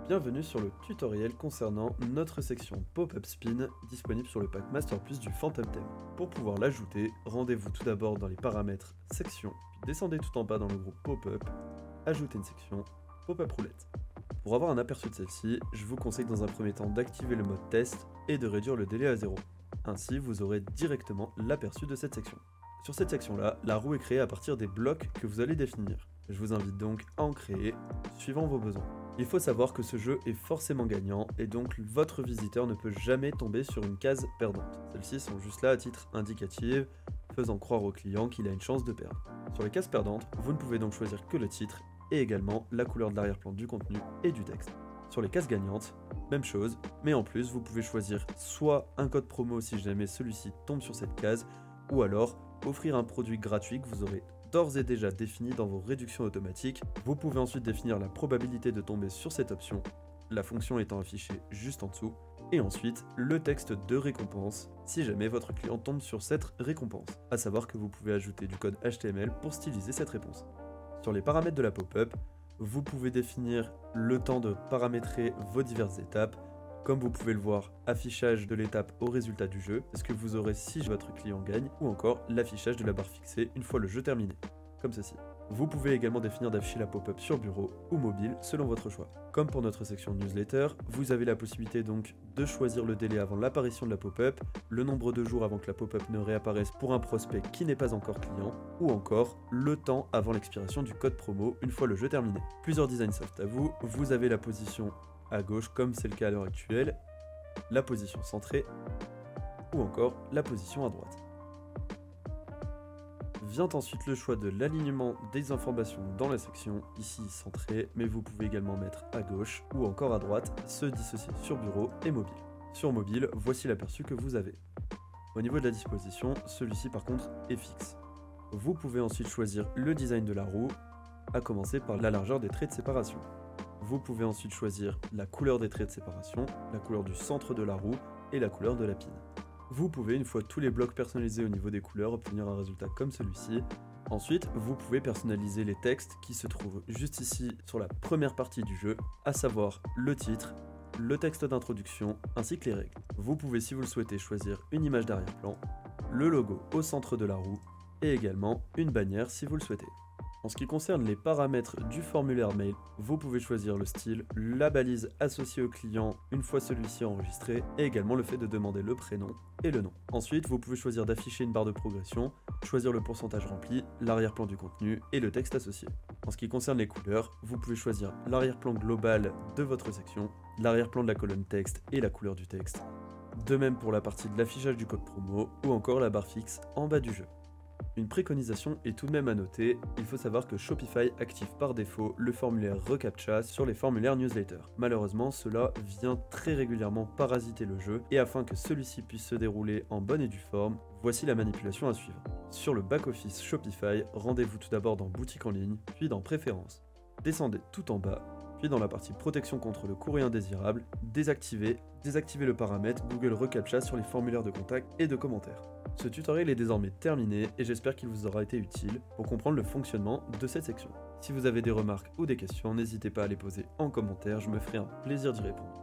Bienvenue sur le tutoriel concernant notre section Pop-up Spin disponible sur le pack Master Plus du Phantom Theme. Pour pouvoir l'ajouter, rendez-vous tout d'abord dans les paramètres section, puis descendez tout en bas dans le groupe Pop-up, ajoutez une section Pop-up Roulette. Pour avoir un aperçu de celle-ci, je vous conseille dans un premier temps d'activer le mode test et de réduire le délai à 0. Ainsi, vous aurez directement l'aperçu de cette section. Sur cette section-là, la roue est créée à partir des blocs que vous allez définir. Je vous invite donc à en créer, suivant vos besoins. Il faut savoir que ce jeu est forcément gagnant et donc votre visiteur ne peut jamais tomber sur une case perdante. Celles-ci sont juste là à titre indicatif, faisant croire au client qu'il a une chance de perdre. Sur les cases perdantes, vous ne pouvez donc choisir que le titre et également la couleur de l'arrière-plan du contenu et du texte. Sur les cases gagnantes, même chose, mais en plus vous pouvez choisir soit un code promo si jamais celui-ci tombe sur cette case, ou alors offrir un produit gratuit que vous aurez d'ores et déjà défini dans vos réductions automatiques. Vous pouvez ensuite définir la probabilité de tomber sur cette option, la fonction étant affichée juste en dessous, et ensuite le texte de récompense si jamais votre client tombe sur cette récompense. À savoir que vous pouvez ajouter du code HTML pour styliser cette réponse. Sur les paramètres de la pop-up, vous pouvez définir le temps de paramétrer vos diverses étapes. Comme vous pouvez le voir, affichage de l'étape au résultat du jeu, ce que vous aurez si votre client gagne, ou encore l'affichage de la barre fixée une fois le jeu terminé, comme ceci. Vous pouvez également définir d'afficher la pop-up sur bureau ou mobile selon votre choix. Comme pour notre section newsletter, vous avez la possibilité donc de choisir le délai avant l'apparition de la pop-up, le nombre de jours avant que la pop-up ne réapparaisse pour un prospect qui n'est pas encore client, ou encore le temps avant l'expiration du code promo une fois le jeu terminé. Plusieurs designs s'offrent à vous, vous avez la position à gauche comme c'est le cas à l'heure actuelle, la position centrée ou encore la position à droite. Vient ensuite le choix de l'alignement des informations dans la section, ici centrée, mais vous pouvez également mettre à gauche ou encore à droite, se dissocier sur bureau et mobile. Sur mobile, voici l'aperçu que vous avez. Au niveau de la disposition, celui-ci par contre est fixe. Vous pouvez ensuite choisir le design de la roue, à commencer par la largeur des traits de séparation. Vous pouvez ensuite choisir la couleur des traits de séparation, la couleur du centre de la roue et la couleur de la pine. Vous pouvez, une fois tous les blocs personnalisés au niveau des couleurs, obtenir un résultat comme celui-ci. Ensuite, vous pouvez personnaliser les textes qui se trouvent juste ici sur la première partie du jeu, à savoir le titre, le texte d'introduction ainsi que les règles. Vous pouvez, si vous le souhaitez, choisir une image d'arrière-plan, le logo au centre de la roue et également une bannière si vous le souhaitez. En ce qui concerne les paramètres du formulaire mail, vous pouvez choisir le style, la balise associée au client une fois celui-ci enregistré, et également le fait de demander le prénom et le nom. Ensuite, vous pouvez choisir d'afficher une barre de progression, choisir le pourcentage rempli, l'arrière-plan du contenu et le texte associé. En ce qui concerne les couleurs, vous pouvez choisir l'arrière-plan global de votre section, l'arrière-plan de la colonne texte et la couleur du texte. De même pour la partie de l'affichage du code promo ou encore la barre fixe en bas du jeu. Une préconisation est tout de même à noter, il faut savoir que Shopify active par défaut le formulaire reCAPTCHA sur les formulaires newsletter. Malheureusement, cela vient très régulièrement parasiter le jeu, et afin que celui-ci puisse se dérouler en bonne et due forme, voici la manipulation à suivre. Sur le back-office Shopify, rendez-vous tout d'abord dans Boutique en ligne, puis dans Préférences. Descendez tout en bas, puis dans la partie Protection contre le courrier indésirable, désactivez le paramètre Google reCAPTCHA sur les formulaires de contact et de commentaires. Ce tutoriel est désormais terminé et j'espère qu'il vous aura été utile pour comprendre le fonctionnement de cette section. Si vous avez des remarques ou des questions, n'hésitez pas à les poser en commentaire, je me ferai un plaisir d'y répondre.